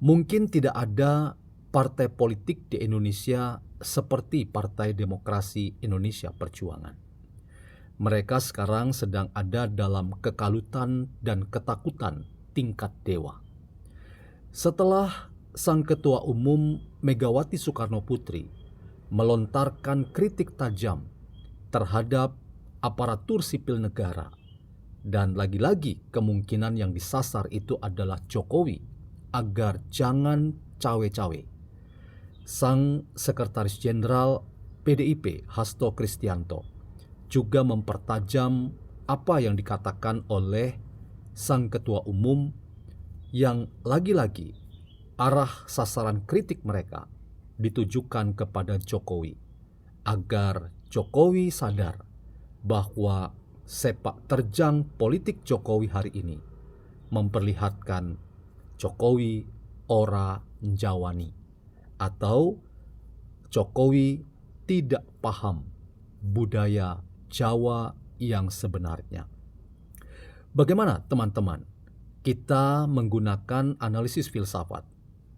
Mungkin tidak ada partai politik di Indonesia seperti Partai Demokrasi Indonesia Perjuangan. Mereka sekarang sedang ada dalam kekalutan dan ketakutan tingkat dewa. Setelah Sang Ketua Umum Megawati Soekarno Putri melontarkan kritik tajam terhadap aparatur sipil negara, dan lagi-lagi kemungkinan yang disasar itu adalah Jokowi agar jangan cawe-cawe, Sang Sekretaris Jenderal PDIP Hasto Kristianto juga mempertajam apa yang dikatakan oleh Sang Ketua Umum, yang lagi-lagi arah sasaran kritik mereka ditujukan kepada Jokowi agar Jokowi sadar bahwa sepak terjang politik Jokowi hari ini memperlihatkan Jokowi ora njawani, atau Jokowi tidak paham budaya Jawa yang sebenarnya. Bagaimana teman-teman kita menggunakan analisis filsafat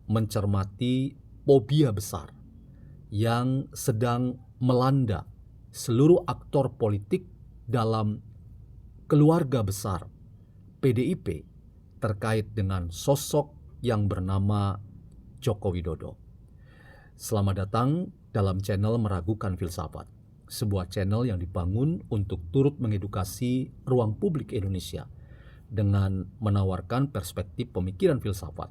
mencermati fobia besar yang sedang melanda seluruh aktor politik dalam keluarga besar PDIP terkait dengan sosok yang bernama Joko Widodo. Selamat datang dalam channel Meragukan Filsafat, sebuah channel yang dibangun untuk turut mengedukasi ruang publik Indonesia dengan menawarkan perspektif pemikiran filsafat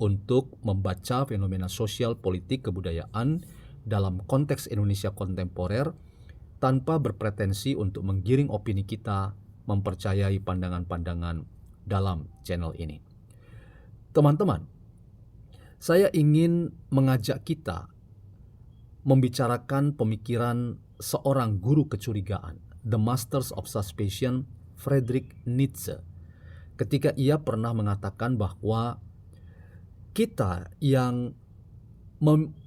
untuk membaca fenomena sosial, politik, kebudayaan dalam konteks Indonesia kontemporer tanpa berpretensi untuk menggiring opini kita mempercayai pandangan-pandangan dalam channel ini. Teman-teman, saya ingin mengajak kita membicarakan pemikiran seorang guru kecurigaan, The Masters of Suspicion, Friedrich Nietzsche, ketika ia pernah mengatakan bahwa kita yang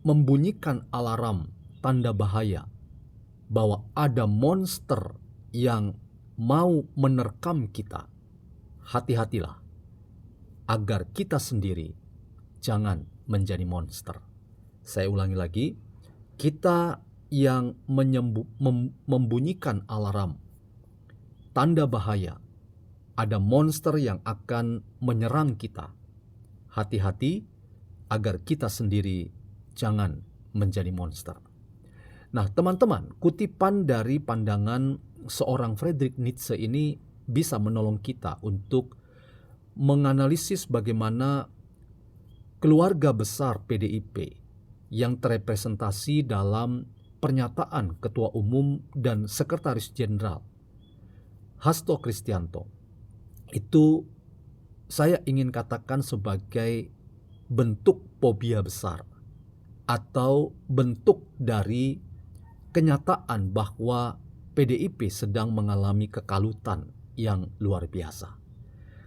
membunyikan alarm tanda bahaya bahwa ada monster yang mau menerkam kita, hati-hatilah agar kita sendiri jangan menjadi monster. Saya ulangi lagi, kita yang membunyikan alarm tanda bahaya ada monster yang akan menyerang kita. Hati-hati agar kita sendiri jangan menjadi monster. Nah, teman-teman, kutipan dari pandangan seorang Friedrich Nietzsche ini bisa menolong kita untuk menganalisis bagaimana keluarga besar PDIP yang terrepresentasi dalam pernyataan Ketua Umum dan Sekretaris Jenderal Hasto Kristianto itu saya ingin katakan sebagai bentuk fobia besar atau bentuk dari kenyataan bahwa PDIP sedang mengalami kekalutan yang luar biasa.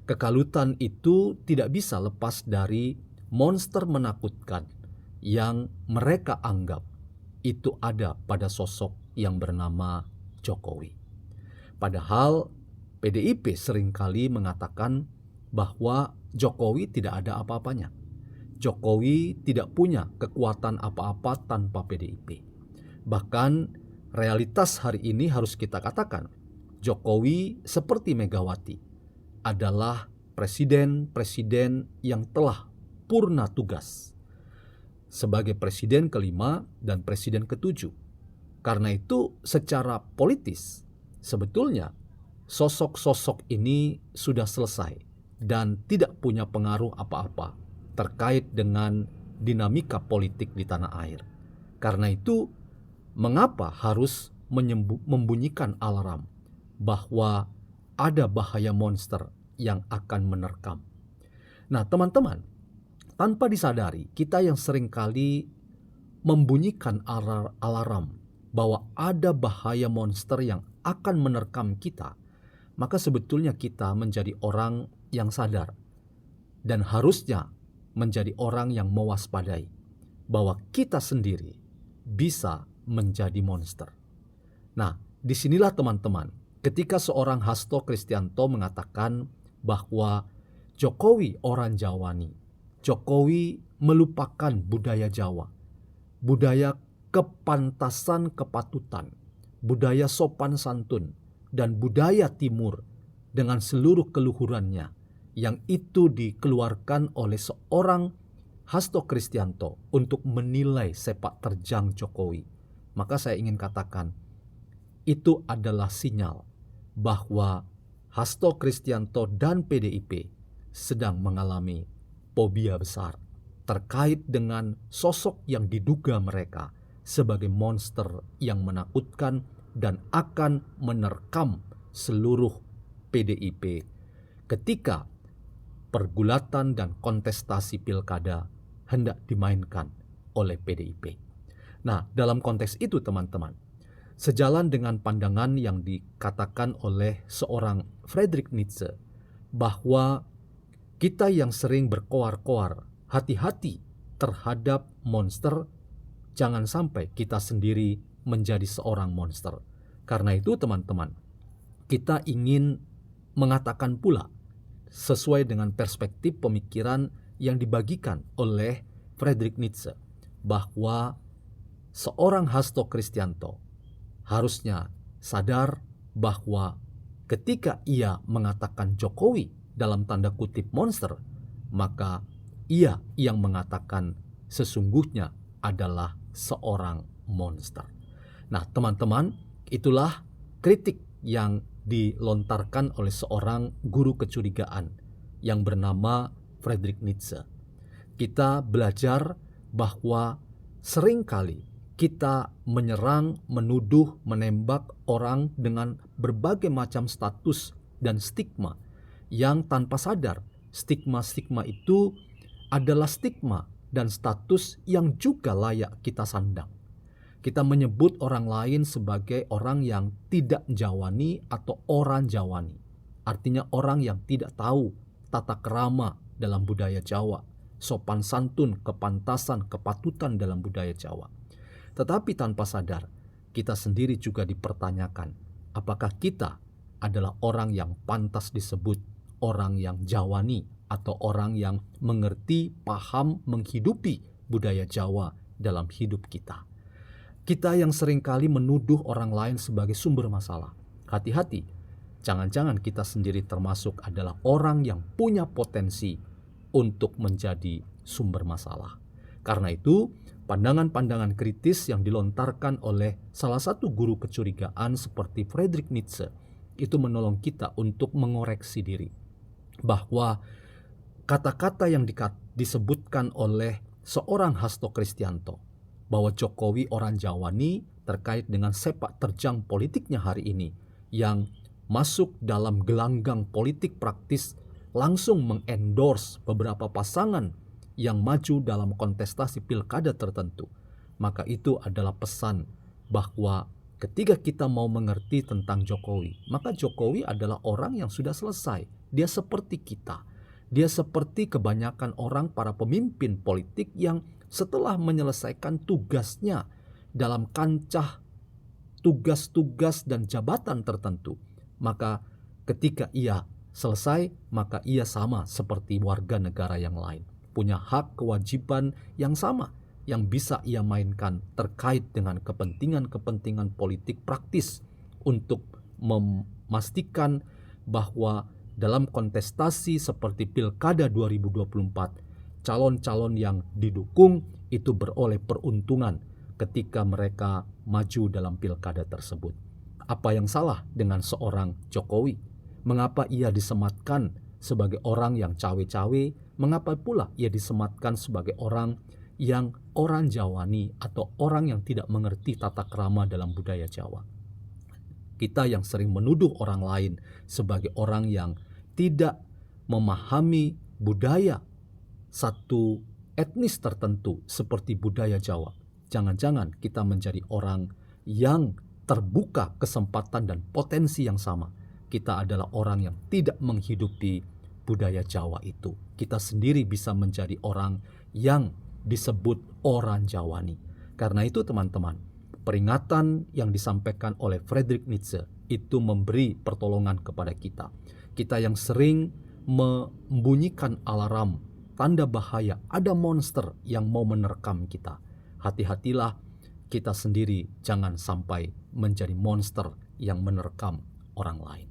Kekalutan itu tidak bisa lepas dari monster menakutkan yang mereka anggap itu ada pada sosok yang bernama Jokowi. Padahal PDIP seringkali mengatakan bahwa Jokowi tidak ada apa-apanya. Jokowi tidak punya kekuatan apa-apa tanpa PDIP. Bahkan realitas hari ini harus kita katakan, Jokowi seperti Megawati adalah presiden-presiden yang telah purna tugas sebagai presiden kelima dan presiden ketujuh. Karena itu secara politis sebetulnya sosok-sosok ini sudah selesai dan tidak punya pengaruh apa-apa terkait dengan dinamika politik di tanah air. Karena itu mengapa harus membunyikan alarm bahwa ada bahaya monster yang akan menerkam? Nah, teman-teman, tanpa disadari kita yang seringkali membunyikan alarm bahwa ada bahaya monster yang akan menerkam kita, maka sebetulnya kita menjadi orang yang sadar dan harusnya menjadi orang yang mewaspadai bahwa kita sendiri bisa menjadi monster. Nah, disinilah teman-teman, ketika seorang Hasto Kristianto mengatakan bahwa Jokowi orang Jawani, Jokowi melupakan budaya Jawa, budaya kepantasan kepatutan, budaya sopan santun, dan budaya Timur dengan seluruh keluhurannya yang itu dikeluarkan oleh seorang Hasto Kristianto untuk menilai sepak terjang Jokowi. Maka saya ingin katakan, itu adalah sinyal bahwa Hasto Kristianto dan PDIP sedang mengalami fobia besar terkait dengan sosok yang diduga mereka sebagai monster yang menakutkan dan akan menerkam seluruh PDIP ketika pergulatan dan kontestasi pilkada hendak dimainkan oleh PDIP. Nah, dalam konteks itu teman-teman, sejalan dengan pandangan yang dikatakan oleh seorang Friedrich Nietzsche bahwa kita yang sering berkoar-koar, hati-hati terhadap monster, jangan sampai kita sendiri menjadi seorang monster. Karena itu teman-teman, kita ingin mengatakan pula sesuai dengan perspektif pemikiran yang dibagikan oleh Friedrich Nietzsche bahwa seorang Hasto Kristianto harusnya sadar bahwa ketika ia mengatakan Jokowi dalam tanda kutip monster, maka ia yang mengatakan sesungguhnya adalah seorang monster. Nah teman-teman, itulah kritik yang dilontarkan oleh seorang guru kecurigaan yang bernama Friedrich Nietzsche. Kita belajar bahwa seringkali kita menyerang, menuduh, menembak orang dengan berbagai macam status dan stigma yang tanpa sadar stigma-stigma itu adalah stigma dan status yang juga layak kita sandang. Kita menyebut orang lain sebagai orang yang tidak Jawani atau orang Jawani. Artinya orang yang tidak tahu tata krama dalam budaya Jawa, sopan santun, kepantasan, kepatutan dalam budaya Jawa. Tetapi tanpa sadar, kita sendiri juga dipertanyakan, apakah kita adalah orang yang pantas disebut orang yang Jawani atau orang yang mengerti, paham, menghidupi budaya Jawa dalam hidup kita. Kita yang seringkali menuduh orang lain sebagai sumber masalah. Hati-hati, jangan-jangan kita sendiri termasuk adalah orang yang punya potensi untuk menjadi sumber masalah. Karena itu, pandangan-pandangan kritis yang dilontarkan oleh salah satu guru kecurigaan seperti Friedrich Nietzsche itu menolong kita untuk mengoreksi diri. Bahwa kata-kata yang disebutkan oleh seorang Hasto Kristianto bahwa Jokowi orang Jawani terkait dengan sepak terjang politiknya hari ini yang masuk dalam gelanggang politik praktis langsung mengendorse beberapa pasangan yang maju dalam kontestasi pilkada tertentu, maka itu adalah pesan bahwa ketika kita mau mengerti tentang Jokowi, maka Jokowi adalah orang yang sudah selesai. Dia seperti kita. Dia seperti kebanyakan orang para pemimpin politik yang setelah menyelesaikan tugasnya dalam kancah tugas-tugas dan jabatan tertentu, maka ketika ia selesai, maka ia sama seperti warga negara yang lain, punya hak kewajiban yang sama yang bisa ia mainkan terkait dengan kepentingan-kepentingan politik praktis untuk memastikan bahwa dalam kontestasi seperti Pilkada 2024, calon-calon yang didukung itu beroleh peruntungan ketika mereka maju dalam pilkada tersebut. Apa yang salah dengan seorang Jokowi? Mengapa ia disematkan sebagai orang yang cawe-cawe? Mengapa pula ia disematkan sebagai orang yang orang Jawani atau orang yang tidak mengerti tata krama dalam budaya Jawa? Kita yang sering menuduh orang lain sebagai orang yang tidak memahami budaya satu etnis tertentu seperti budaya Jawa. Jangan-jangan kita menjadi orang yang terbuka kesempatan dan potensi yang sama. Kita adalah orang yang tidak menghidupi budaya Jawa itu. Kita sendiri bisa menjadi orang yang disebut orang Jawani. Karena itu teman-teman, peringatan yang disampaikan oleh Friedrich Nietzsche itu memberi pertolongan kepada kita. Kita yang sering membunyikan alarm tanda bahaya, ada monster yang mau menerkam kita. Hati-hatilah kita sendiri jangan sampai menjadi monster yang menerkam orang lain.